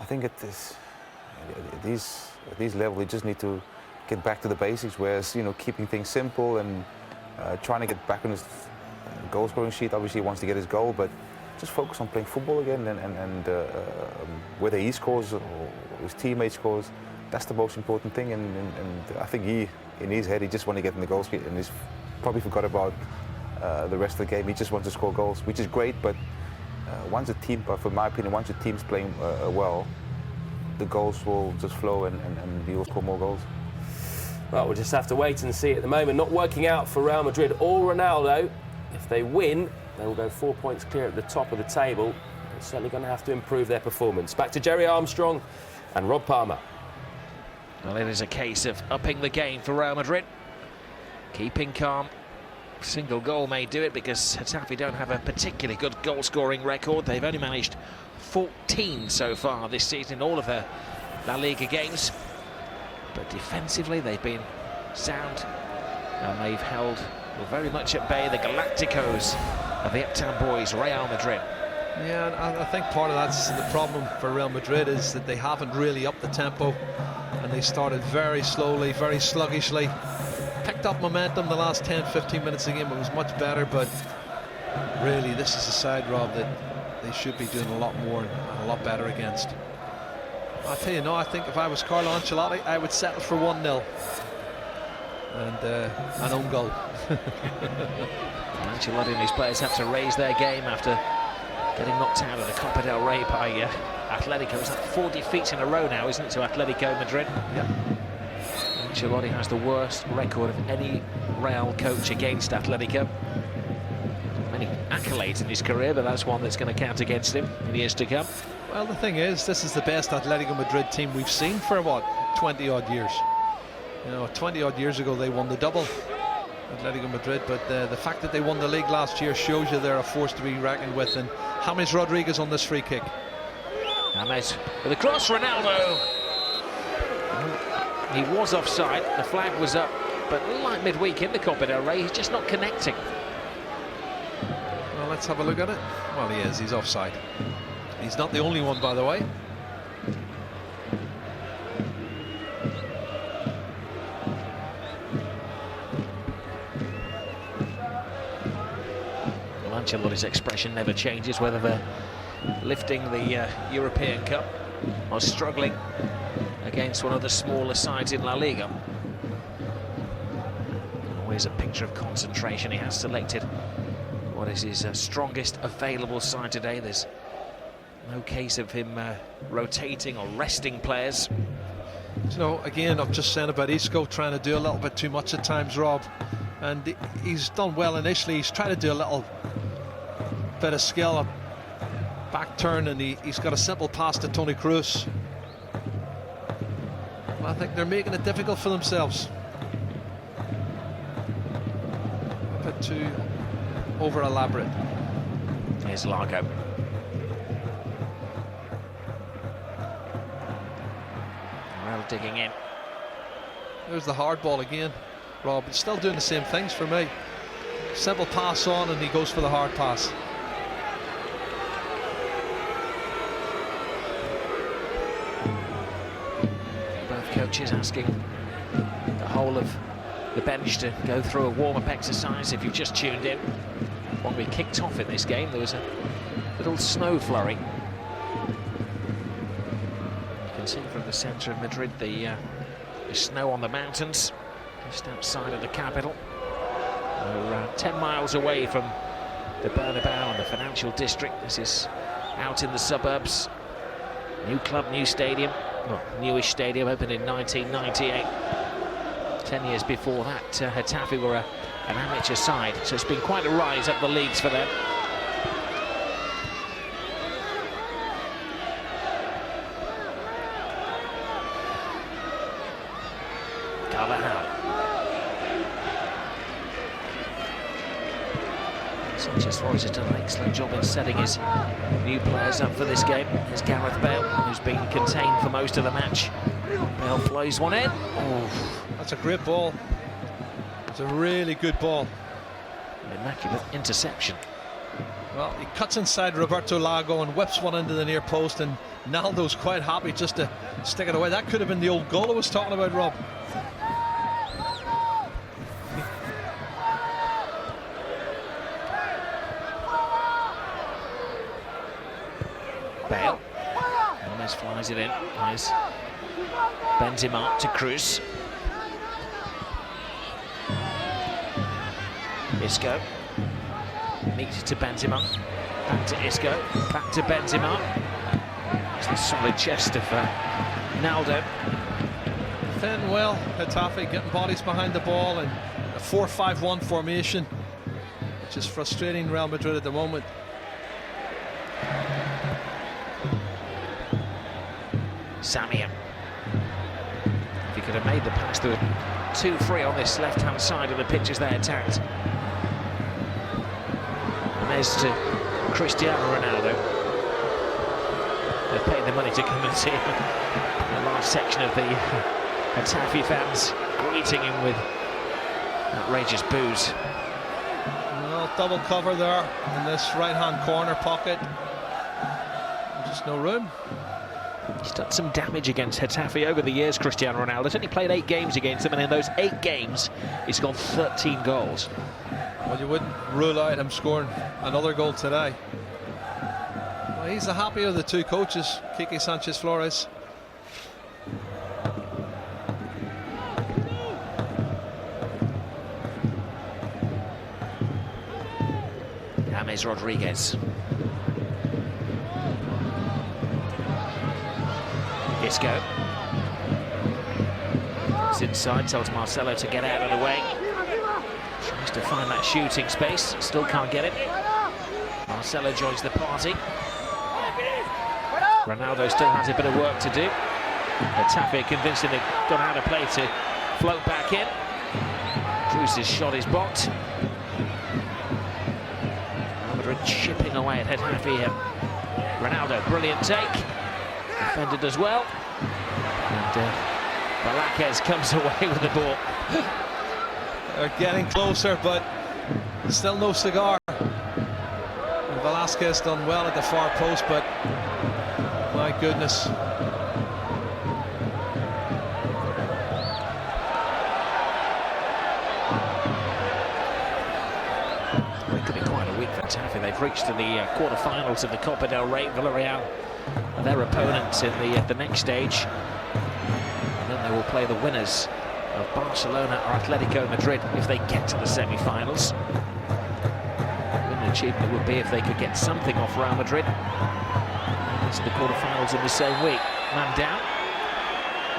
think at these levels, you just need to get back to the basics, whereas, keeping things simple and trying to get back on his goal scoring sheet. Obviously he wants to get his goal, but just focus on playing football again, and whether he scores or his teammate scores, that's the most important thing. And I think in his head, he just wanted to get in the goal sheet, and he's probably forgot about the rest of the game. He just wants to score goals, which is great, but once a team, for my opinion, once a team's playing well, the goals will just flow, and he will score more goals. Well, we'll just have to wait and see. At the moment, not working out for Real Madrid or Ronaldo. If they win, they will go 4 points clear at the top of the table. They're certainly going to have to improve their performance. Back to Jerry Armstrong and Rob Palmer. Well, it is a case of upping the game for Real Madrid. Keeping calm. Single goal may do it, because Getafe don't have a particularly good goal-scoring record. They've only managed 14 so far this season in all of their La Liga games. But defensively, they've been sound, and they've held very much at bay the Galacticos of the Uptown Boys, Real Madrid. Yeah, I think part of that's the problem for Real Madrid, is that they haven't really upped the tempo, and they started very slowly, very sluggishly. Picked up momentum the last 10-15 minutes of the game. It was much better, but really this is a side, Rob, that they should be doing a lot more and a lot better against. I'll tell you, no, I think if I was Carlo Ancelotti, I would settle for 1-0 and an own goal. Ancelotti and his players have to raise their game after getting knocked out of the Copa del Rey by Atletico. It's like 4 defeats in a row now, isn't it, to Atletico Madrid? Yeah. Ancelotti has the worst record of any Real coach against Atletico. Many accolades in his career, but that's one that's going to count against him in years to come. Well, the thing is, this is the best Atletico Madrid team we've seen for, what, 20-odd years. 20-odd years ago they won the double, Atletico Madrid, but the fact that they won the league last year shows you they're a force to be reckoned with. And James Rodriguez on this free kick. James with a cross, Ronaldo. He was offside, the flag was up, but like midweek in the Copa del Rey, he's just not connecting. Well, let's have a look at it. Well, he is, he's offside. He's not the only one, by the way. Well, Ancelotti's expression never changes, whether they're lifting the European Cup or struggling against one of the smaller sides in La Liga. Always a picture of concentration. He has selected what is his strongest available side today. There's no case of him rotating or resting players. So again, I've just said about Isco trying to do a little bit too much at times, Rob, and he's done well initially. He's trying to do a little bit of skill, a back turn, and he's got a simple pass to Toni Kroos. I think they're making it difficult for themselves. A bit too over elaborate. Here's Largo. Well, digging in. There's the hard ball again, Rob. It's still doing the same things for me. Simple pass on, and he goes for the hard pass. Both coaches asking the whole of the bench to go through a warm-up exercise. If you've just tuned in, when we kicked off in this game, there was a little snow flurry. You can see from the centre of Madrid the snow on the mountains just outside of the capital. We're 10 miles away from the Bernabeu and the financial district. This is out in the suburbs. New club, new stadium. Well, newish stadium, opened in 1998. 10 years before that, Getafe were an amateur side, so it's been quite a rise up the leagues for them. Sanchez Flores has done an excellent job in setting his new players up for this game. There's Gareth Bale, who's been contained for most of the match. Bale plays one in. Oh, that's a great ball. It's a really good ball. An immaculate interception. Well, he cuts inside Roberto Lago and whips one into the near post, and Naldo's quite happy just to stick it away. That could have been the old goal I was talking about, Rob. Bale almost flies it in. Nice. Benzema to Cruz. Isco. Meets to Benzema. Back to Isco. Back to Benzema. It's the solid chest of Naldo. Then, well, Getafe getting bodies behind the ball and a 4-5-1 formation, which is frustrating Real Madrid at the moment. Samir. If he could have made the pass, there were 2 free on this left-hand side of the pitch as they attacked. And there's to Cristiano Ronaldo. They've paid the money to come and see him. A large section of the Getafe fans greeting him with outrageous boos. Well, double cover there in this right-hand corner pocket. Just no room. He's done some damage against Getafe over the years, Cristiano Ronaldo. He's only played 8 games against them, and in those 8 games, he's scored 13 goals. Well, you wouldn't rule out him scoring another goal today. Well, he's the happier of the 2 coaches, Quique Sanchez-Flores. James Rodriguez. Isco. It's inside, tells Marcelo to get out of the way. Tries to find that shooting space, still can't get it. Marcelo joins the party. Ronaldo still has a bit of work to do. Getafe convinced him they've got out of play to float back in. Cruz's shot is blocked. Real Madrid chipping away at Getafe here. Ronaldo, brilliant take. Defended as well. And Velázquez comes away with the ball. They're getting closer, but still no cigar. And Velázquez done well at the far post, but my goodness. It could be quite a week for Getafe. They've reached to the quarter-finals of the Copa del Rey. Villarreal are their opponents in the next stage. And then they will play the winners of Barcelona or Atletico Madrid if they get to the semi-finals. What an achievement it would be if they could get something off Real Madrid. It's the quarter-finals in the same week. Man down.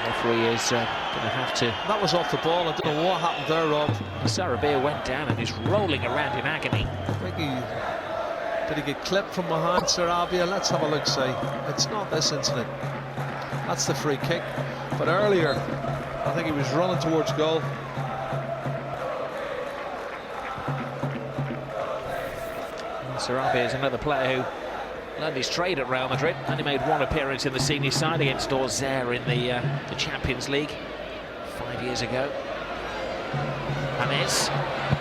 Referee is going to have to... That was off the ball. I don't know what happened there, Rob. Sarabia went down and is rolling around in agony. Did he get clipped from behind Sarabia? Let's have a look, see. It's not this incident. That's the free kick. But earlier, I think he was running towards goal. Sarabia is another player who learned his trade at Real Madrid. Only made 1 appearance in the senior side against Auxerre in the Champions League 5 years ago. James.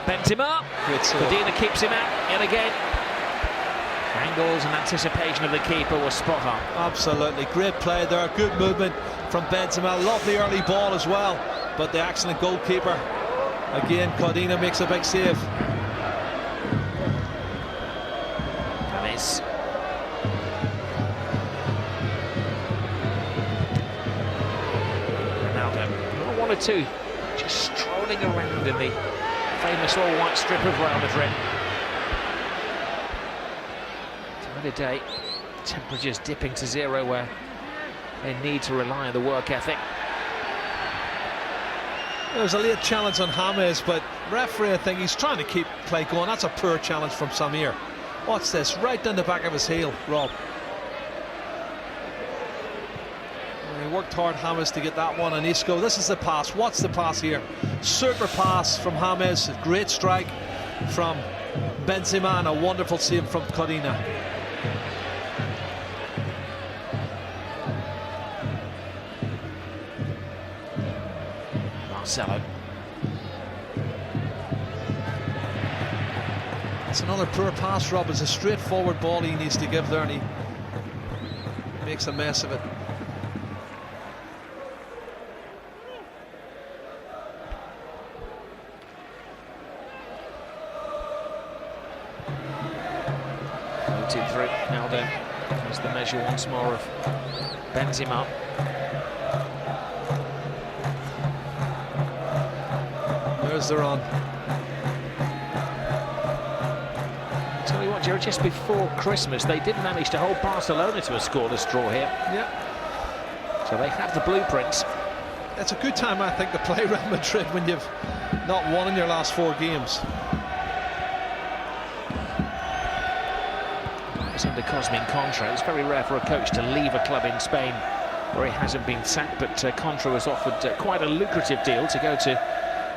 Benzema. Medina keeps him out yet again. Angles and anticipation of the keeper was spot on. Absolutely, great play there, good movement from Benzema, lovely early ball as well, but the excellent goalkeeper, again, Codina makes a big save. James. Ronaldo, 1 or 2, just strolling around in the famous all-white strip of Real Madrid. Today, temperatures dipping to 0 where they need to rely on the work ethic. There was a late challenge on James, but referee, I think he's trying to keep play going. That's a poor challenge from Samir. What's this? Right down the back of his heel, Rob. And he worked hard, James, to get that one on Isco. This is the pass. What's the pass here? Super pass from James. A great strike from Benzema and a wonderful save from Codina. Marcelo. It's another poor pass, Rob. It's a straightforward ball he needs to give there, and he makes a mess of it. Now then, there's the measure once more of Benzema. There's the run. Tell you what, Jerry, just before Christmas, they did manage to hold Barcelona to a scoreless draw here. Yeah. So they have the blueprints. It's a good time, I think, to play Real Madrid when you've not won in your last 4 games. Under Cosmin Contra. It's very rare for a coach to leave a club in Spain where he hasn't been sacked, but Contra was offered quite a lucrative deal to go to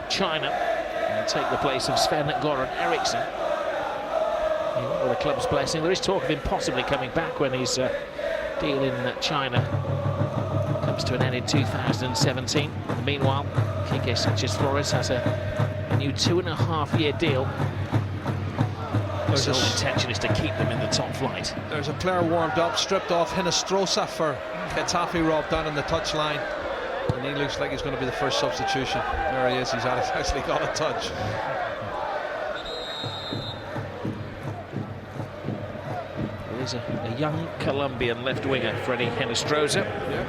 China and take the place of Sven-Göran Eriksson. With the club's blessing, there is talk of him possibly coming back when his deal in China comes to an end in 2017. Meanwhile, Quique Sanchez-Flores has a new 2.5-year deal. His sole intention is to keep them in the top flight. There's a player warmed up, stripped off Hinestrosa for Getafe, Rob, down on the touchline. And he looks like he's going to be the first substitution. There he is, he's actually got a touch. Well, he's a young Colombian left winger, Freddy Hinestrosa. Yeah.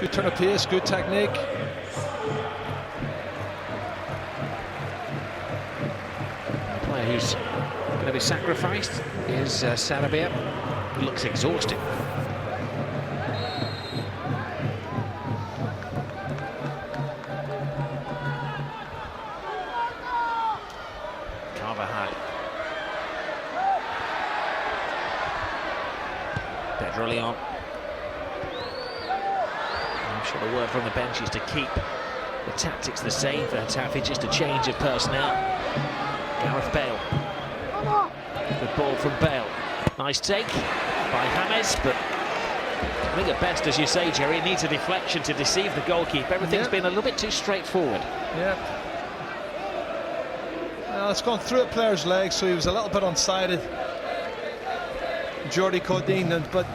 Good turn of pace, good technique. The player who's going to be sacrificed is Sarabia. He looks exhausted. Carvajal. Pedro. I'm sure the word from the bench is to keep the tactics the same for Getafe, just a change of personnel. Gareth Bale. Good ball from Bale. Nice take by James, but I think at best, as you say, Jerry, it needs a deflection to deceive the goalkeeper. Everything's been a little bit too straightforward. Yeah. Well, it's gone through a player's leg, so he was a little bit unsighted. Jordi Codin, but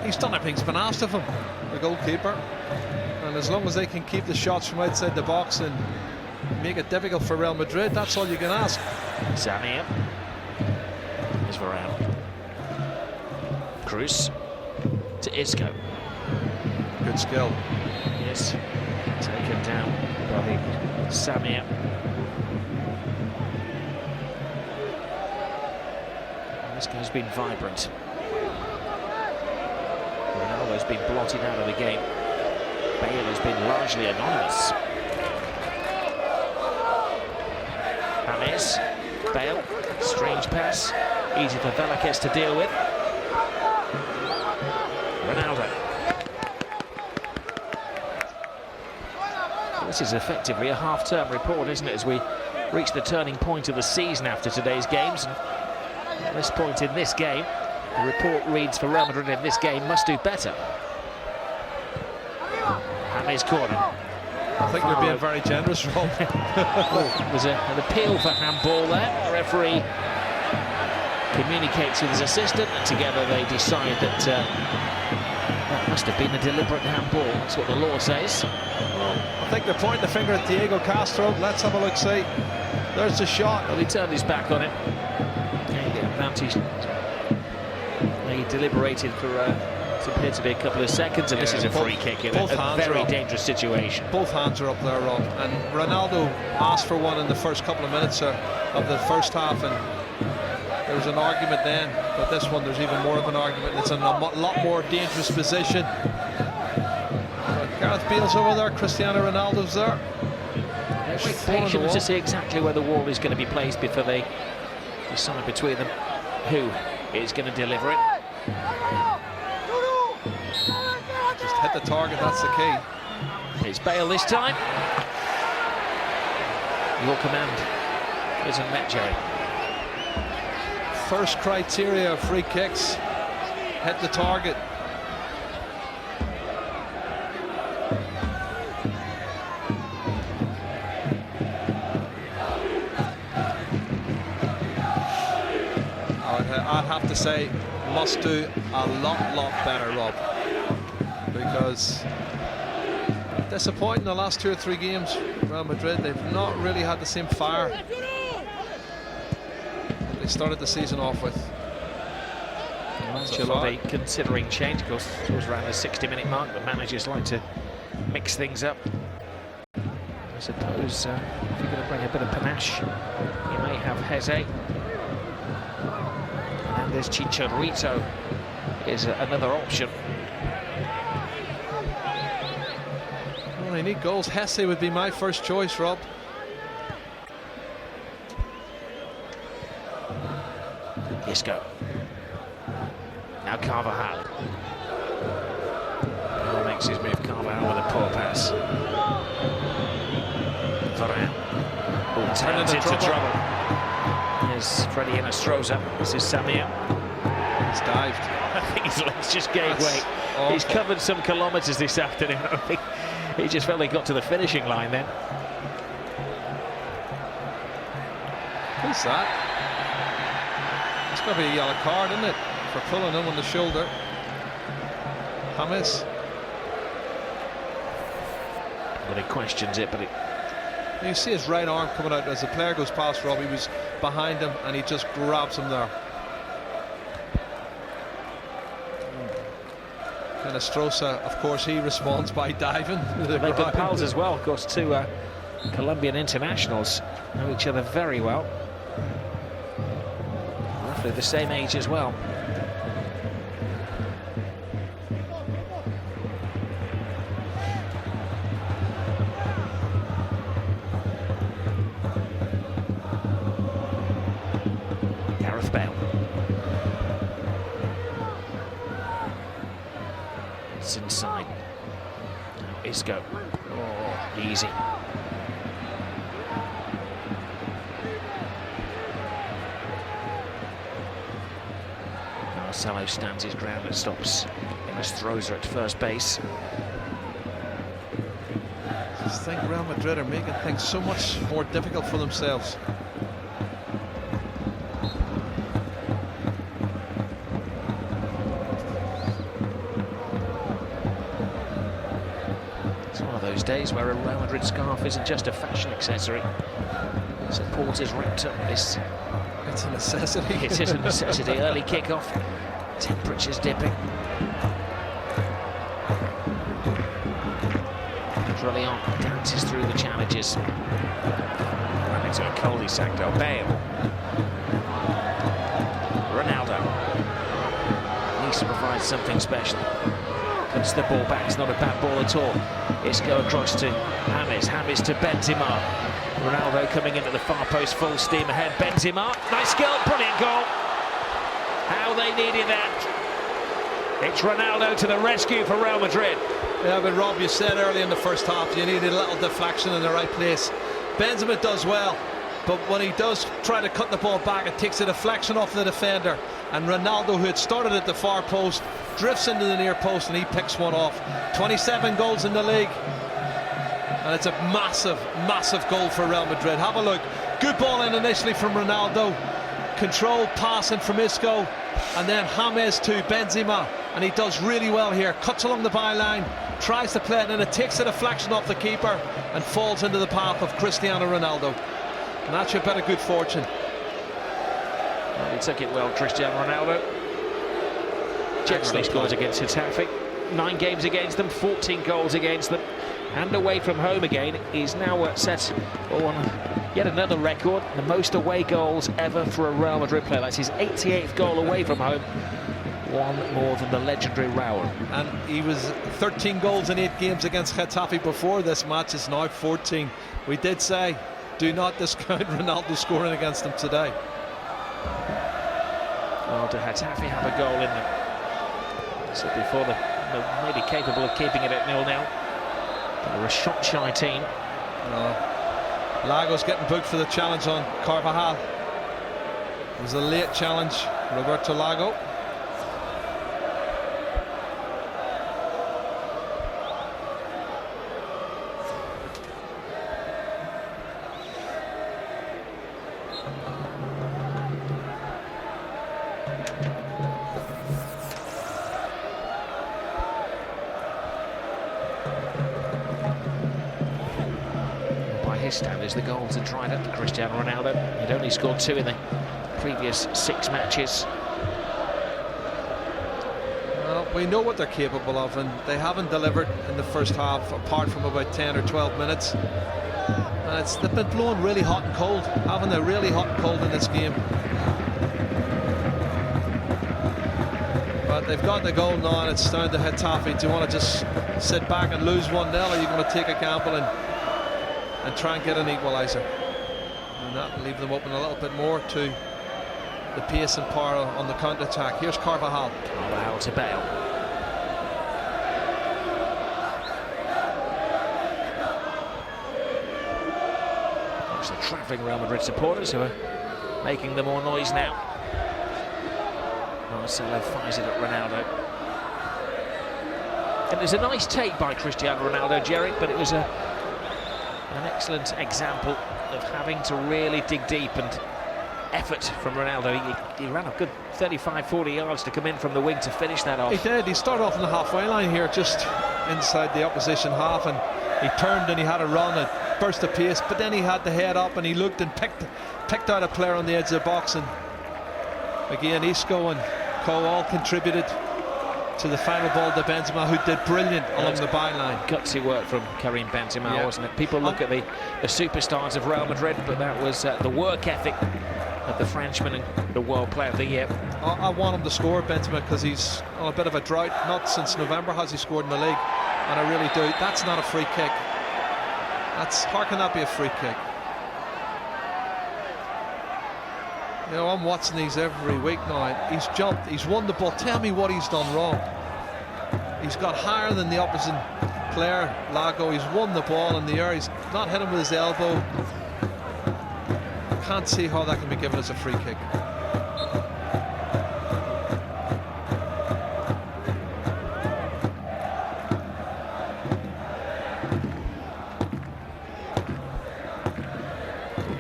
he's done everything he's been asked of him, the goalkeeper. And as long as they can keep the shots from outside the box and make it difficult for Real Madrid, that's all you can ask. Samir. Here's Varane. Cruz to Isco. Good skill. Yes. Taken down by Samir. Isco's been vibrant. Ronaldo's been blotted out of the game. Bale has been largely anonymous. James, Bale, strange pass, easy for Velázquez to deal with. Ronaldo. This is effectively a half-term report, isn't it, as we reach the turning point of the season after today's games. And at this point in this game, the report reads for Real Madrid in this game must do better. James corner. I think they're being very generous, Rob. There's an appeal for handball there. The referee communicates with his assistant, and together they decide that that must have been a deliberate handball. That's what the law says. I think they're pointing the finger at Diego Castro. Let's have a look, see. There's the shot. Well, he turned his back on it. Yeah, the advantage. He deliberated for it appeared to be a couple of seconds, and this is a free kick in a very dangerous situation. Both hands are up there, Rob. And Ronaldo asked for one in the first couple of minutes of the first half, and there was an argument then, but this one there's even more of an argument. It's in a lot more dangerous position. Gareth Bale's over there, Cristiano Ronaldo's there. Wait patient to see exactly where the wall is going to be placed before they decide between them who is going to deliver it. Just hit the target, that's the key. It's Bale this time. Your command isn't met, Jerry. First criteria of free kicks, hit the target. I'd have to say must do a lot better, Rob, because disappointing the last 2 or 3 games. Real Madrid, they've not really had the same fire that they started the season off with. Ancelotti considering change, of course, towards around the 60-minute mark, but managers like to mix things up. I suppose if you're going to bring a bit of panache, you may have Jose. And there's Chicharito is another option. Well, they need goals. Hesse would be my first choice, Rob. Isco. Now Carvajal. Bale makes his move. Carvajal with a poor pass. Varane. Turns into trouble. Here's Freddie Inestrosa. This is Samir. He's dived. I think his legs just gave way. He's covered some kilometres this afternoon. I think he just felt he got to the finishing line then. Who's that? It's got to be a yellow card, isn't it? For pulling him on the shoulder. James. But he questions it, but it... You see his right arm coming out as the player goes past Rob. He was behind him and he just grabs him there. And Estrosa, of course, he responds by diving. They've been pals as well, of course. 2 Colombian internationals know each other very well. Roughly the same age as well. Bale. It's inside. Now Isco. Oh, easy. Marcelo stands his ground and stops. Inestrosa at first base. I just think Real Madrid are making things so much more difficult for themselves. Days where a Real Madrid scarf isn't just a fashion accessory. Supporters wrapped up this. It's a necessity. It is a necessity. Early kickoff. Temperatures dipping. Trillion dances through the challenges. Running to a cul-de-sac. Bale. Ronaldo needs to provide something special. Puts the ball back. It's not a bad ball at all. Isco across to James. James to Benzema. Ronaldo coming into the far post, full steam ahead. Benzema, nice goal, brilliant goal. How they needed that. It's Ronaldo to the rescue for Real Madrid. Yeah, but Rob, you said early in the first half you needed a little deflection in the right place. Benzema does well, but when he does try to cut the ball back, it takes a deflection off the defender. And Ronaldo, who had started at the far post, drifts into the near post and he picks one off. 27 goals in the league. And it's a massive goal for Real Madrid. Have a look. Good ball in initially from Ronaldo. Controlled passing from Isco. And then James to Benzema. And he does really well here. Cuts along the byline. Tries to play it and it takes a deflection off the keeper. And falls into the path of Cristiano Ronaldo. And that's your bit of good fortune. Well, he took it well, Cristiano Ronaldo. Jetsly scores against Getafe. 9 games against them, 14 goals against them. And away from home again. He's now set on yet another record. The most away goals ever for a Real Madrid player. That's his 88th goal away from home. One more than the legendary Raul. And he was 13 goals in 8 games against Getafe before this match. Is now 14. We did say, do not discount Ronaldo scoring against them today. Well, do Getafe have a goal in them? So before they're maybe capable of keeping it at 0-0. They're a shot-shy team. Lago's getting booked for the challenge on Carvajal. It was a late challenge, Roberto Lago. today's standards, the goals had dried up for Cristiano Ronaldo. He'd only scored 2 in the previous 6 matches. Well, we know what they're capable of, and they haven't delivered in the first half, apart from about 10 or 12 minutes. And they've been blowing really hot and cold, haven't they? Really hot and cold in this game. But they've got the goal now, and it's down to Getafe. Do you want to just sit back and lose 1-0, or are you going to take a gamble and try and get an equaliser? And that will leave them open a little bit more to the pace and power on the counter-attack. Here's Carvajal. Carvajal to Bale. It's the travelling Real Madrid supporters who are making the more noise now. Marcelo fires it at Ronaldo. And it was a nice take by Cristiano Ronaldo, Jerry, but it was an excellent example of having to really dig deep, and effort from Ronaldo. He ran a good 35-40 yards to come in from the wing to finish that off. He did. He started off on the halfway line here, just inside the opposition half, and he turned and he had a run, a burst of pace, but then he had the head up and he looked and picked out a player on the edge of the box, and again Isco and Cole all contributed to the final ball to Benzema, who did brilliant along the byline. Gutsy work from Karim Benzema, wasn't it? People look at the superstars of Real Madrid, but that was the work ethic of the Frenchman and the World Player of the Year. I want him to score, Benzema, because he's on a bit of a drought. Not since November has he scored in the league, and I really do. That's not a free kick. How can that be a free kick? You know, I'm watching these every week now. He's jumped, he's won the ball. Tell me what he's done wrong. He's got higher than the opposite player, Lago. He's won the ball in the air. He's not hit him with his elbow. I can't see how that can be given as a free kick.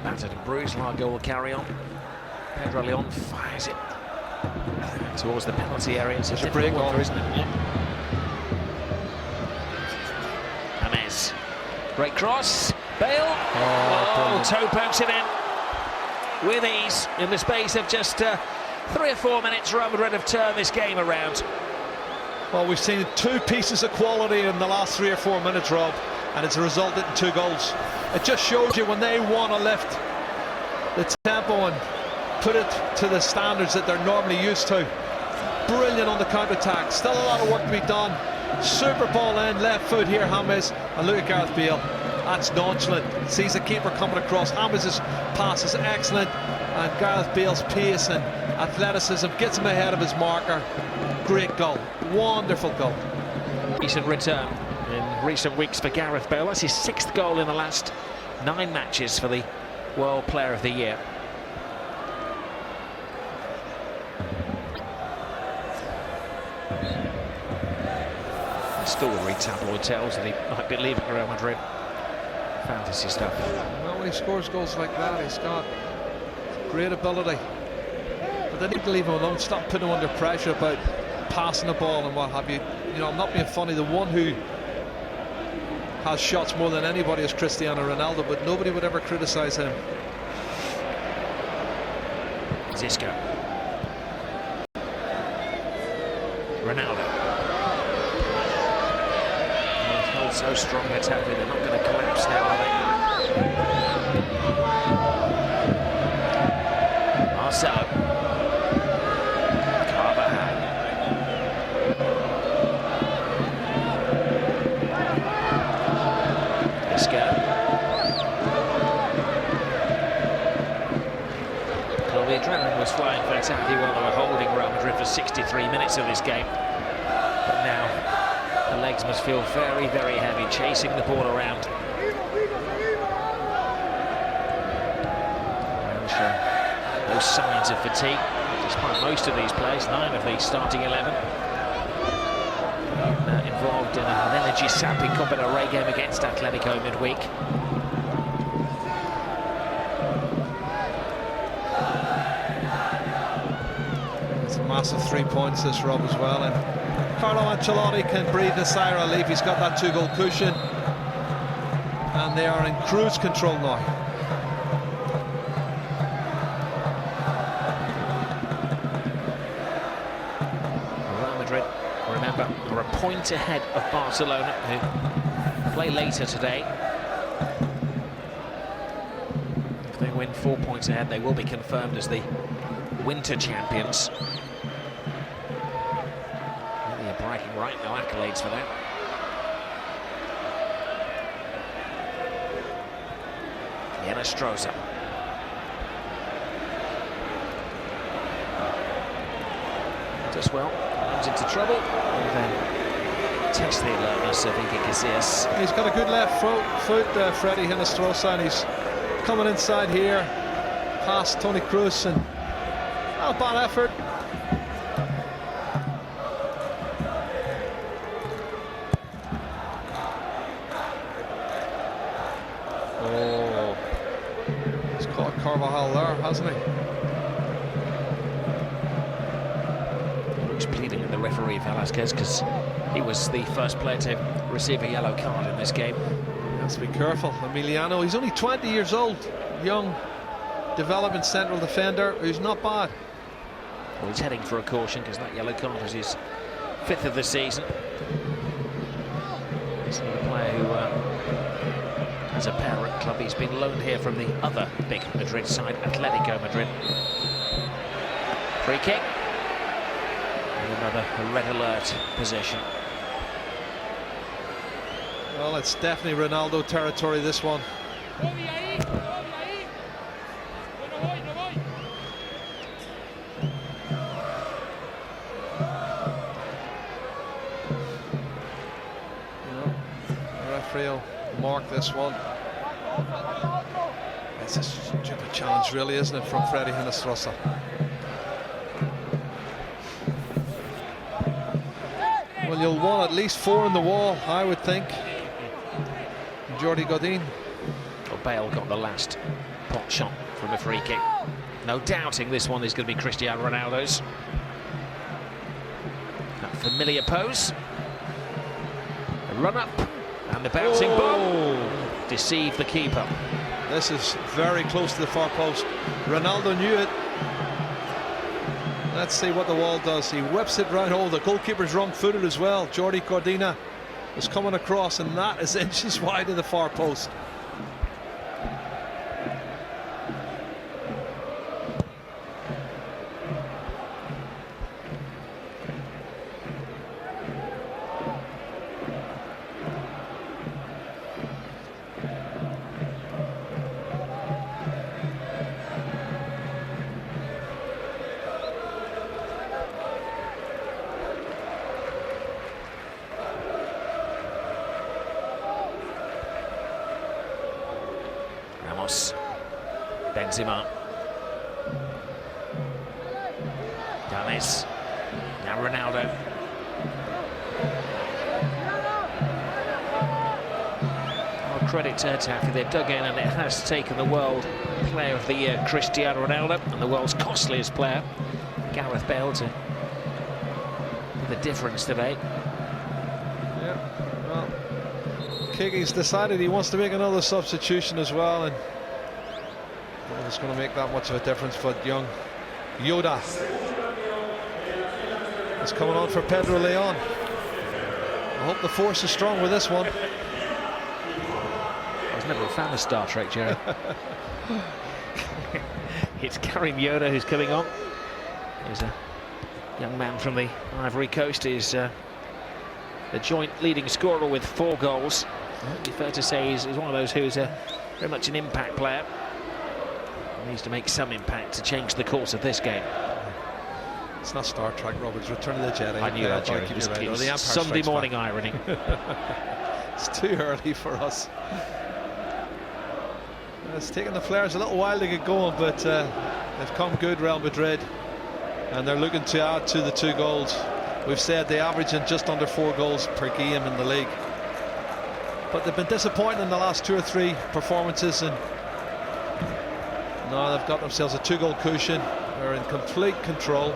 Battered and bruised, Lago will carry on. Pedro Leon fires it towards the penalty area. It's a break one, isn't it? Yeah. James. Great cross. Bale. Toe pokes it in with ease in the space of just 3 or 4 minutes. Real Madrid have turned this game around. Well, we've seen 2 pieces of quality in the last 3 or 4 minutes, Rob, and it's resulted in 2 goals. It just shows you when they want to lift the tempo and put it to the standards that they're normally used to. Brilliant on the counter-attack. Still a lot of work to be done. Super ball in, left foot here, James, and look at Gareth Bale. That's nonchalant. Sees the keeper coming across. James' pass is excellent, and Gareth Bale's pace and athleticism gets him ahead of his marker. Great goal. Wonderful goal. Decent return in recent weeks for Gareth Bale. That's his 6th goal in the last 9 matches for the World Player of the Year. Still read tabloid tales that he might be leaving Real Madrid. Fantasy stuff. Well, when he scores goals like that, he's got great ability. But they need to leave him alone. Stop putting him under pressure about passing the ball and what have you. You know, I'm not being funny. The one who has shots more than anybody is Cristiano Ronaldo, but nobody would ever criticise him. Zisco. Ronaldo. So strong attack, they're not going to collapse now, are they? Marcelo. Carvajal. Isco. Well, the adrenaline was flying fantastically while they were holding Real Madrid for 63 minutes of this game. But now the legs must feel very, very heavy, chasing the ball around. And show no signs of fatigue, despite most of these players, 9 of the starting 11. Involved in an energy-sapping Copa del Rey game against Atletico midweek. It's a massive 3 points, this, Rob, as well. And Carlo Ancelotti can breathe a sigh of relief. He's got that 2-goal cushion. and they are in cruise control now. Real Madrid, remember, are a point ahead of Barcelona, who play later today. If they win 4 points ahead, they will be confirmed as the winter champions. Really a bragging right, no accolades for that. Stroza. Does well, runs into trouble, and then tests the alertness of Iker Casillas. He's got a good left foot, Freddie Hinestrosa, and he's coming inside here, past Toni Kroos, and not a bad effort. There, hasn't he? Looks pleading with the referee Velasquez because he was the first player to receive a yellow card in this game. He has to be careful. Emiliano, he's only 20 years old, young development central defender who's not bad. Well, he's heading for a caution because that yellow card is his 5th of the season. He's another player who as a parent club, he's been loaned here from the other big Madrid side, Atletico Madrid. Free kick. And another red alert position. Well, it's definitely Ronaldo territory, this one. The referee will mark this one. It's a stupid challenge, really, isn't it, from Freddie Hinestrosa? Well, you'll want at least 4 in the wall, I would think. Jordi Godin. Well, Bale got the last pot shot from a free kick. No doubting this one is going to be Cristiano Ronaldo's. That familiar pose. A run up and the bouncing ball deceived the keeper. This is very close to the far post. Ronaldo knew it. Let's see what the wall does. He whips it round. Oh, the goalkeeper's wrong-footed as well. Jordi Cordina is coming across, and that is inches wide of the far post. Benzema. James. Now Ronaldo. Well, credit to Getafe, they've dug in and it has taken the World Player of the Year, Cristiano Ronaldo, and the world's costliest player, Gareth Bale, to be the difference today. Yeah, well, Kiggy's decided he wants to make another substitution as well, and it's going to make that much of a difference. But young Yoda is coming on for Pedro Leon. I hope the force is strong with this one. I was never a fan of Star Trek, Jerry. It's Karim Yoda who's coming on. He's a young man from the Ivory Coast. He's the joint leading scorer with 4 goals. It'd be fair to say he's one of those who's very much an impact player. Needs to make some impact to change the course of this game. It's not Star Trek, Rob. It's Return of the Jedi. I knew that, Jerry. It was Sunday morning irony. It's too early for us. It's taken the Flares a little while to get going, but they've come good, Real Madrid, and they're looking to add to the 2 goals. We've said they average in just under 4 goals per game in the league, but they've been disappointing in the last 2 or 3 performances, and now they've got themselves a 2-goal cushion. They're in complete control.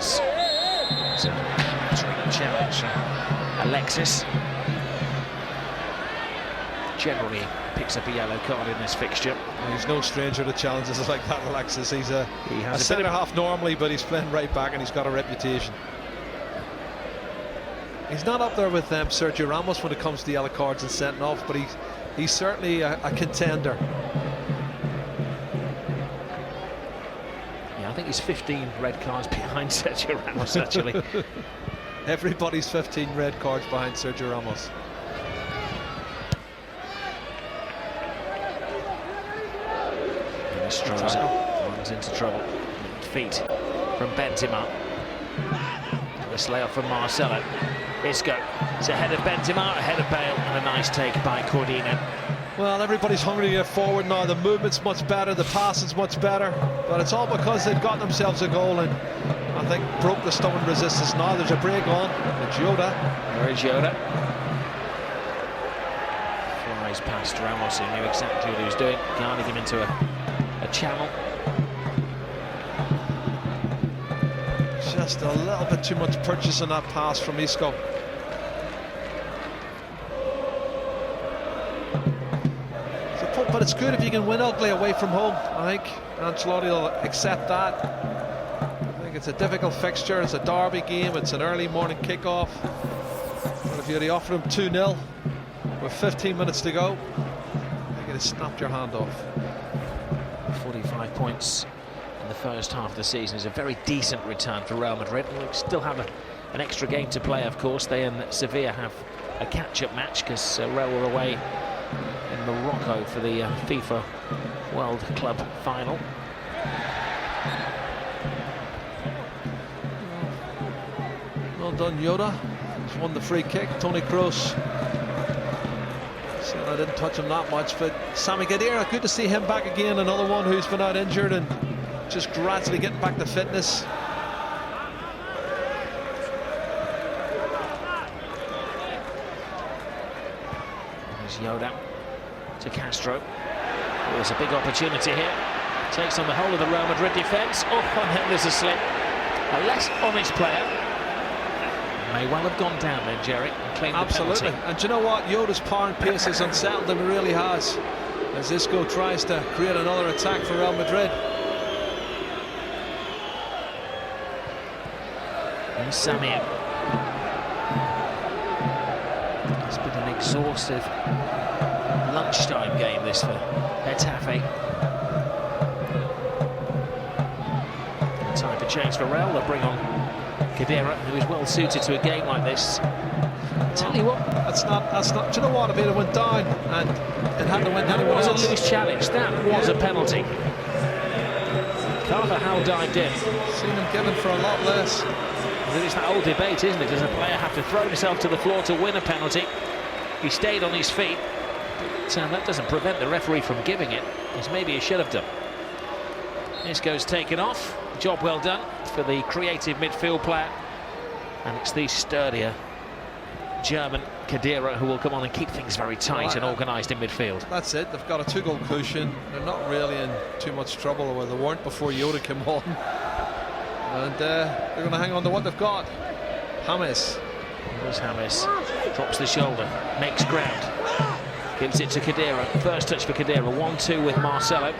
Gomez. It's a clattering challenge from Alexis. Generally picks up a yellow card in this fixture. He's no stranger to challenges like that, Alexis. He's a has a centre half normally, but he's playing right back and he's got a reputation. He's not up there with Sergio Ramos when it comes to yellow cards and sending off, but he's certainly a contender. Yeah, I think he's 15 red cards behind Sergio Ramos, actually. Everybody's 15 red cards behind Sergio Ramos. Runs into trouble. Feet from Benzema. This layoff from Marcelo. Isco. It's ahead of Benzema, ahead of Bale, and a nice take by Cordina. Well, everybody's hungry to get forward now. The movement's much better, the passing's much better, but it's all because they've got themselves a goal and I think broke the stubborn resistance. Now there's a break on. It's Yoda. There is Yoda. Flies past Ramos, who knew exactly what he was doing, guiding him into a channel. Just a little bit too much purchase on that pass from Isco. But it's good if you can win ugly away from home. I think Ancelotti will accept that. I think it's a difficult fixture. It's a derby game. It's an early morning kickoff. But if you'd offered him 2-0 with 15 minutes to go, you'd have snapped your hand off. 45 points in the first half of the season is a very decent return for Real Madrid. We'll still have an extra game to play, of course. They and Sevilla have a catch-up match because Real were away in Morocco for the FIFA World Club final. Well done, Yoda. He's won the free kick. Toni Kroos. I didn't touch him that much, but Sami Khedira, good to see him back again. Another one who's been out injured and just gradually getting back to fitness. There's Yoda to Castro. Oh, there's a big opportunity here. Takes on the whole of the Real Madrid defence. Oh, and there's a slip. A less honest player. May well have gone down then, Jerry, and claimed the penalty. And do you know what? Yoda's power and pace has unsettled him, it really has. As Isco tries to create another attack for Real Madrid. And Samir. It's been an exhaustive lunchtime game, this for Getafe. Time for change for Real. They'll bring on Khedira, who is well suited to a game like this. Tell you what, that's not. Do you know what? If it went down and it had to win, that was a loose challenge. That was a penalty. Carvajal dived in. Seen him given for a lot less. It's that old debate, isn't it? Does a player have to throw himself to the floor to win a penalty? He stayed on his feet, but that doesn't prevent the referee from giving it, as maybe he should have done. Isco's taken off. Job well done for the creative midfield player, and it's the sturdier German Khedira who will come on and keep things very tight and organised in midfield. That's it. They've got a 2-goal cushion. They're not really in too much trouble, where they weren't before Yoda came on. And they're going to hang on to what they've got. James. There's James. Drops the shoulder. Makes ground. Gives it to Khedira. First touch for Khedira. 1-2 with Marcelo.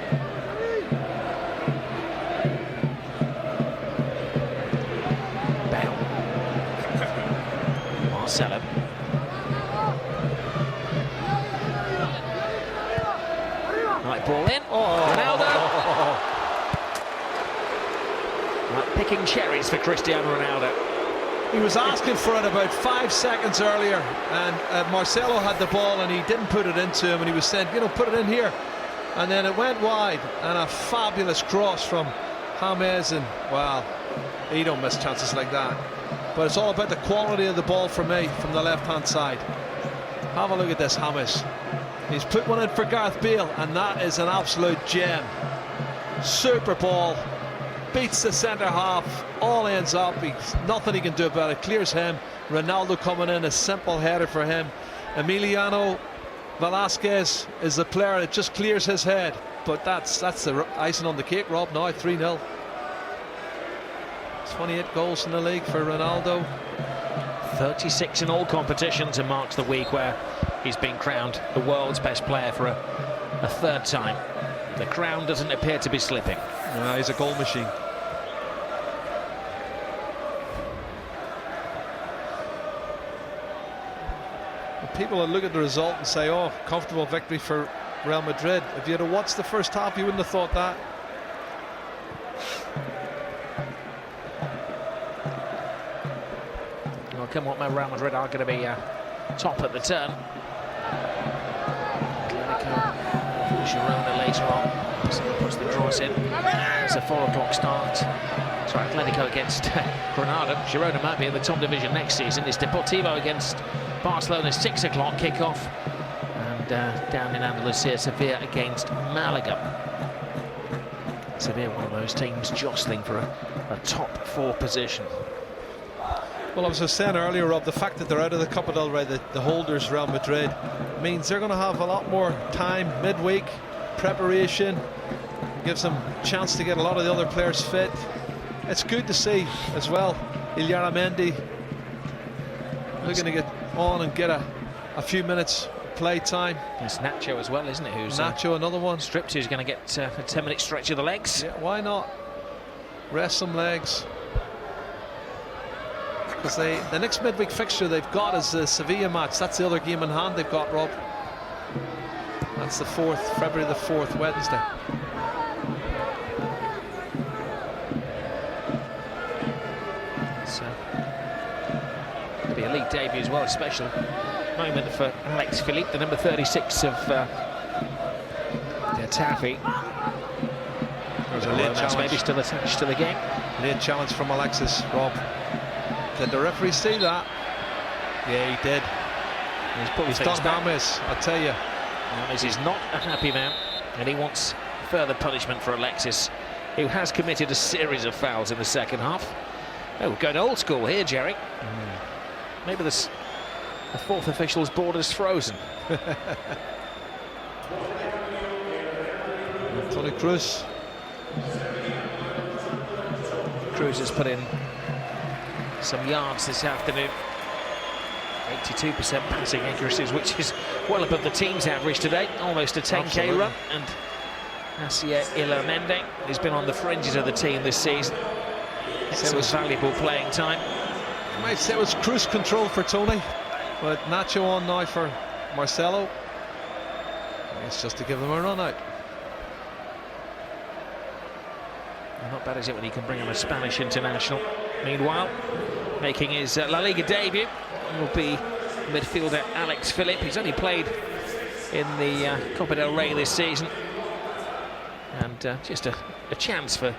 Bale. Marcelo. Right, ball in. Ronaldo. Like picking cherries for Cristiano Ronaldo. He was asking for it about 5 seconds earlier, and Marcelo had the ball and he didn't put it into him, and he was saying, you know, put it in here. And then it went wide, and a fabulous cross from James, and wow, he don't miss chances like that. But it's all about the quality of the ball for me from the left-hand side. Have a look at this, James. He's put one in for Gareth Bale, and that is an absolute gem. Super ball. Beats the centre half, all ends up, nothing he can do about it, clears him. Ronaldo coming in, a simple header for him. Emiliano Velasquez is the player that just clears his head, but that's the icing on the cake, Rob. Now 3-0. 28 goals in the league for Ronaldo. 36 in all competitions, and marks the week where he's been crowned the world's best player for a third time. The crown doesn't appear to be slipping. He's a goal machine. People will look at the result and say, oh, comfortable victory for Real Madrid. If you had watched the first half, you wouldn't have thought that. Well, come on, Real Madrid are going to be top at the turn. Atletico, Girona later on. So puts the cross in. It's a 4 o'clock start. So Atletico against Granada. Girona might be in the top division next season. It's Deportivo against Barcelona, 6 o'clock kickoff. And down in Andalusia, Sevilla against Malaga. Sevilla, one of those teams jostling for a top 4 position. Well, I was just saying earlier, Rob, the fact that they're out of the Copa del Rey, the holders, Real Madrid, means they're going to have a lot more time midweek, preparation, gives them a chance to get a lot of the other players fit. It's good to see as well, Illarramendi looking to get on and get a few minutes play time. It's Nacho as well, isn't it? Who's Nacho, another one. Stripped, who's going to get a 10-minute stretch of the legs. Yeah, why not? Rest some legs. Because the next midweek fixture they've got is the Sevilla match. That's the other game in hand they've got, Rob. That's the 4th, February the 4th, Wednesday. So it'll be a league debut as well. A special moment for Alex Philippe, the number 36 of Getafe. There's a late challenge. Maybe still attached to the game. Late challenge from Alexis, Rob. Did the referee see that? Yeah, he did. He's done damage, I tell you. James is not a happy man, and he wants further punishment for Alexis, who has committed a series of fouls in the second half. Oh, we're going old school here, Jerry. Maybe the 4th official's board is frozen. Toni Kroos. Kroos has put in some yards this afternoon. 82% passing accuracies, which is well above the team's average today. Almost a 10k run. And Asier Illarramendi has been on the fringes of the team this season. It was valuable playing time. You might say it was cruise control for Tony, but Nacho on now for Marcelo. It's just to give them a run out. Not bad, is it, when you can bring on a Spanish international? Meanwhile, making his La Liga debut will be midfielder Alex Philippe. He's only played in the Copa del Rey this season, and just a chance for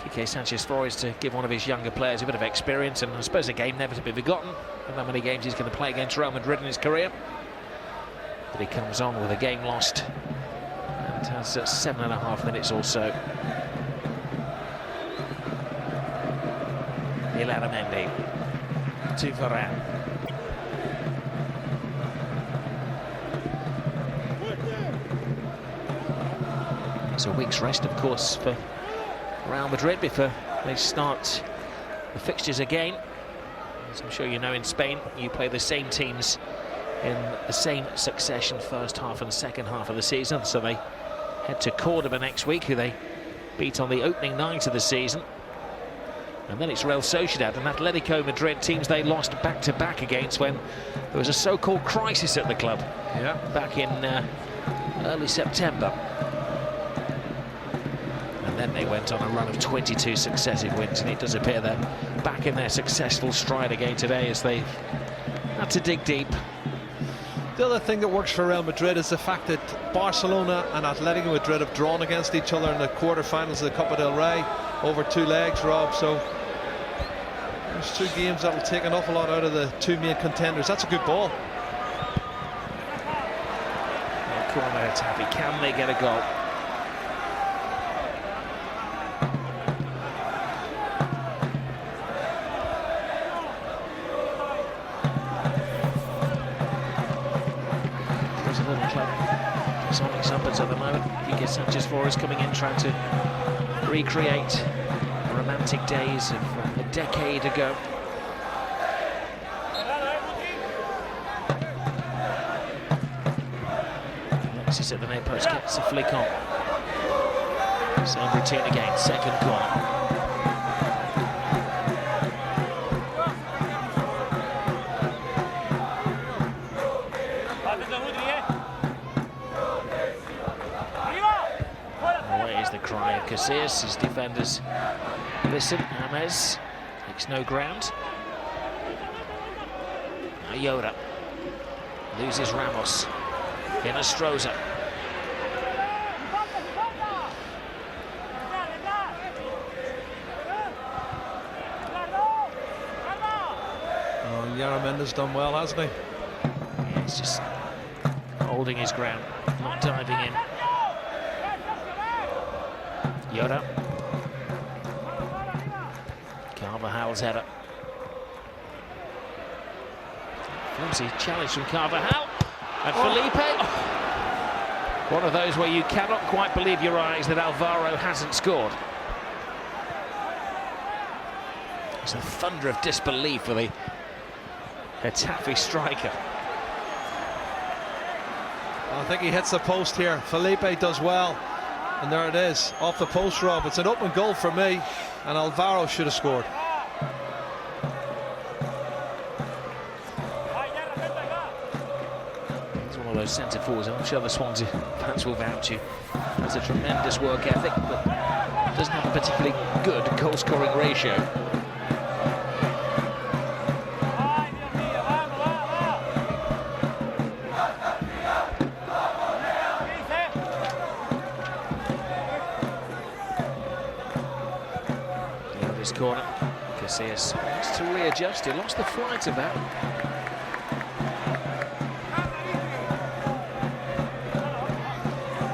Quique Sanchez-Flores to give one of his younger players a bit of experience, and I suppose a game never to be forgotten. Not that many games he's going to play against Real Madrid in his career, but he comes on with a game lost and has 7.5 minutes or so. Illarramendi to Varane. It's a week's rest, of course, for Real Madrid before they start the fixtures again. As I'm sure you know, in Spain, you play the same teams in the same succession, first half and second half of the season. So they head to Cordoba next week, who they beat on the opening night of the season. And then it's Real Sociedad and Atletico Madrid, teams they lost back-to-back against when there was a so-called crisis at the club. Yeah. Back in early September. And then they went on a run of 22 successive wins, and it does appear they're back in their successful stride again today as they had to dig deep. The other thing that works for Real Madrid is the fact that Barcelona and Atletico Madrid have drawn against each other in the quarter-finals of the Copa del Rey over 2 legs, Rob. So there's 2 games that will take an awful lot out of the 2 main contenders. That's a good ball. Corner Getafe, can they get a goal? There's a little club. It's on upwards at the moment. Quique Sanchez-Flores coming in, trying to recreate romantic days of a decade ago. Alexis at the near post gets a flick on. Same routine again, second corner. Away is the cry of Casillas. His defenders listen. James takes no ground. Now Yoda loses Ramos. Inestrosa. Yaramenda's done well, hasn't he? Yeah, he's just holding his ground, not diving in. Yoda. Carvajal's header. Flimsy challenge from Carvajal. And Felipe. Oh. One of those where you cannot quite believe your eyes that Alvaro hasn't scored. It's a thunder of disbelief for the Getafe striker. I think he hits the post here. Felipe does well. And there it is, off the post, Rob. It's an open goal for me, and Alvaro should have scored. He's one of those centre forwards. I'm sure the Swansea fans will vouch you. Has a tremendous work ethic, but doesn't have a particularly good goal-scoring ratio. Corner. Casillas wants to readjust. He lost the flight of that.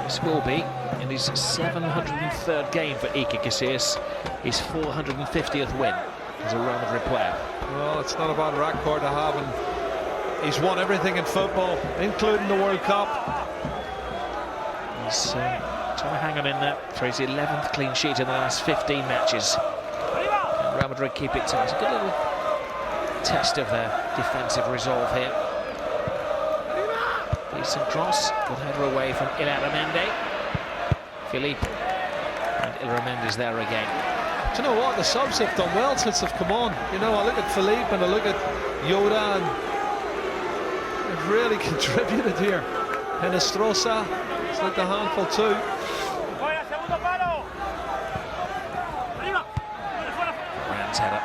This will be in his 703rd game for Iker Casillas, his 450th win as a Real Madrid player. Well, it's not a bad record to have, and he's won everything in football, including the World Cup. He's trying to hang him in there for his 11th clean sheet in the last 15 matches. Real Madrid keep it tight. A good little test of their defensive resolve here. Decent cross, good header away from Illarramendi. Philippe, and Illarramendi's there again. Do you know what? The subs have done well since they've come on. You know, I look at Philippe and I look at Yoda, and they've really contributed here. Inestrosa, it's like a handful too. Header.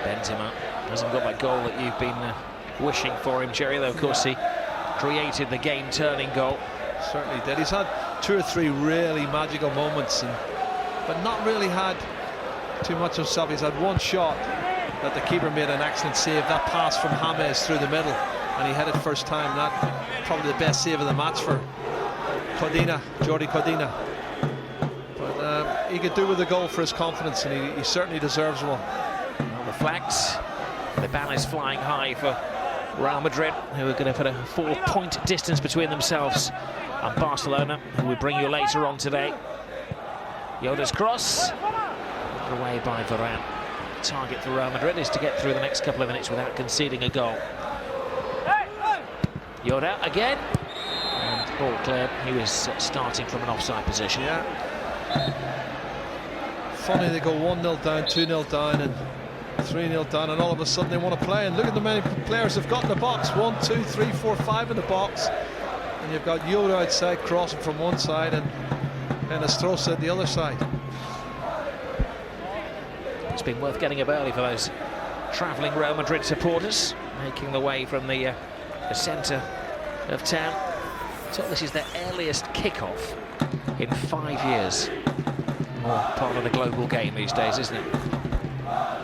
Benzema hasn't got that goal that you've been wishing for him, Jerry, though of course he created the game-turning goal. Certainly did. He's had 2 or 3 really magical moments, but not really had too much himself. He's had one shot that the keeper made an excellent save, that pass from James through the middle, and he hit it first time. That probably the best save of the match for Jordi Codina. He could do with a goal for his confidence, and he certainly deserves one. On the flags, the banners flying high for Real Madrid, who are going to put a 4-point distance between themselves and Barcelona, who we bring you later on today. Yoda's cross, away by Varane. The target for Real Madrid is to get through the next couple of minutes without conceding a goal. Yoda again, and ball cleared. He was starting from an offside position. Yeah. Funny, they go 1-0 down, 2-0 down, and 3-0 down, and all of a sudden they want to play. And look at the many players they've got in the box. 1, 2, 3, 4, 5 in the box. And you've got Yoda outside crossing from one side, and Inestrosa at the other side. It's been worth getting up early for those travelling Real Madrid supporters, making the way from the centre of town. So this is their earliest kick-off in 5 years. More part of the global game these days, isn't it? I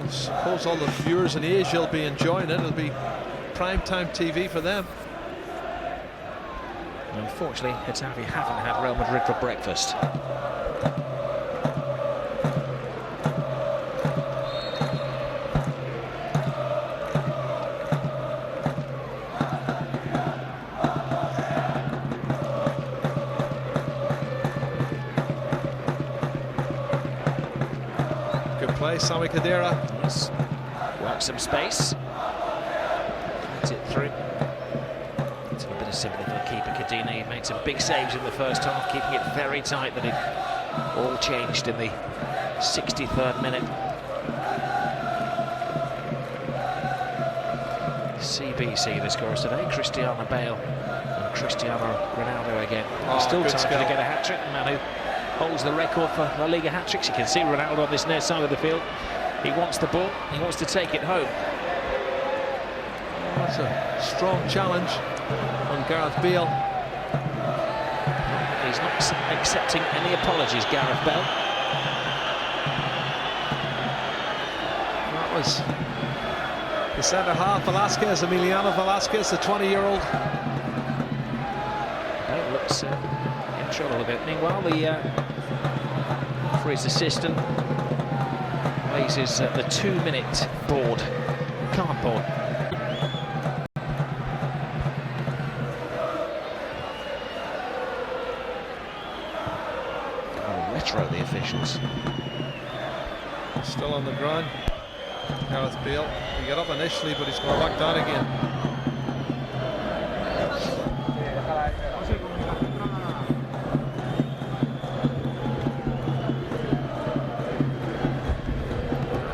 suppose all the viewers in Asia will be enjoying it. It'll be prime-time TV for them. Unfortunately, Getafe haven't had Real Madrid for breakfast. play, Sami Khedira. Yes. Work some space. Gets it through. It's a bit of sympathy for the keeper, Kadina. He made some big saves in the first half, keeping it very tight. Then it all changed in the 63rd minute. CBC the scorers today, Cristiano Bale and Cristiano Ronaldo again. Still time to get a hat-trick. The man who holds the record for La Liga hat-tricks. You can see Ronaldo on this near side of the field. He wants the ball, he wants to take it home. That's a strong challenge on Gareth Bale. He's not accepting any apologies, Gareth Bale. That was the centre-half, Velasquez, Emiliano Velasquez, the 20-year-old. Bale looks in trouble a bit. Meanwhile, for his assistant, raises the 2-minute board, cardboard. Retro, the officials. Still on the ground. Gareth Bale. He got up initially, but he's gone back down again.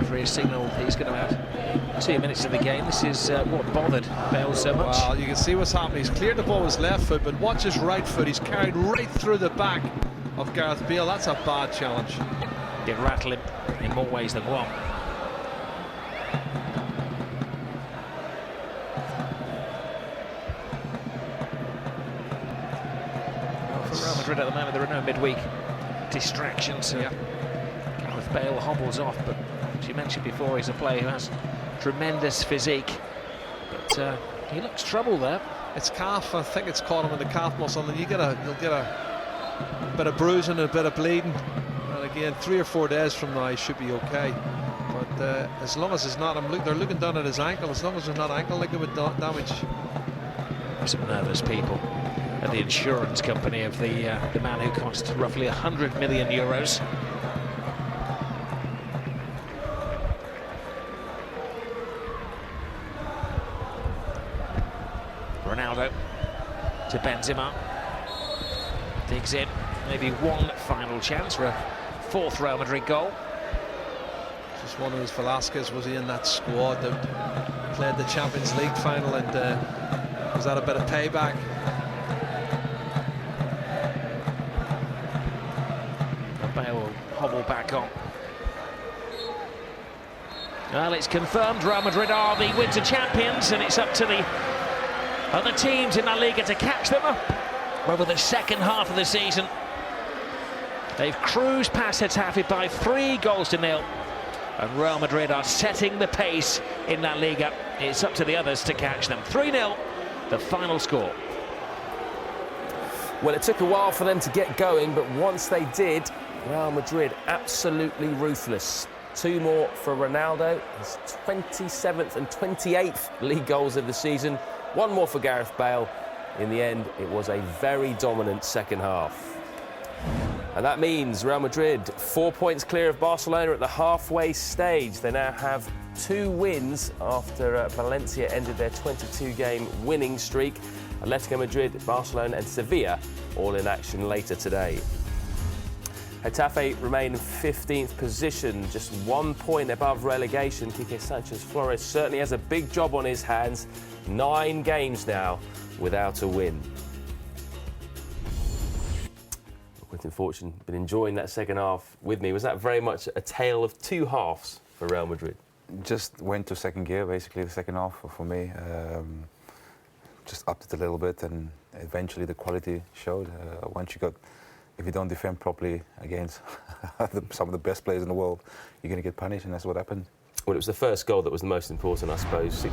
Referee signal he's going to have 2 minutes of the game. This is what bothered Bale so much. Well, you can see what's happening. He's cleared the ball with his left foot, but watch his right foot. He's carried right through the back of Gareth Bale. That's a bad challenge. Did rattle him in more ways than one. For Real Madrid at the moment, there are no midweek distractions. Yeah. Gareth Bale hobbles off, but as you mentioned before, he's a player who has tremendous physique. But he looks troubled there. It's calf. I think it's caught him in the calf muscle, and you'll get a bit of bruising and a bit of bleeding. And again, 3 or 4 days from now, he should be okay. But as long as it's not, they're looking down at his ankle. As long as there's not ankle ligament damage. Some nervous people at the insurance company of the man who cost roughly 100 million euros. Ronaldo to Benzema. Digs in. Maybe one final chance for a 4th Real Madrid goal. Just wondering, if Velasquez was he in that squad that played the Champions League final, and was that a bit of payback? Bale will hobble back on. Well, it's confirmed Real Madrid are the winter champions, and it's up to the other teams in La Liga to catch them over the second half of the season. They've cruised past Getafe by 3-0, and Real Madrid are setting the pace in La Liga. It's up to the others to catch them. 3-0, the final score. Well, it took a while for them to get going, but once they did, Real Madrid absolutely ruthless. 2 more for Ronaldo, his 27th and 28th league goals of the season. 1 more for Gareth Bale. In the end, it was a very dominant second half. And that means Real Madrid 4 points clear of Barcelona at the halfway stage. They now have 2 wins after Valencia ended their 22-game winning streak. Atletico Madrid, Barcelona and Sevilla all in action later today. Getafe remain in 15th position, just 1 point above relegation. Quique Sanchez-Flores certainly has a big job on his hands. 9 games now without a win. Quentin Fortune, been enjoying that second half with me. Was that very much a tale of 2 halves for Real Madrid? Just went to second gear, basically, the second half for me. Just upped it a little bit, and eventually the quality showed. If you don't defend properly against some of the best players in the world, you're going to get punished, and that's what happened. Well, it was the first goal that was the most important, I suppose.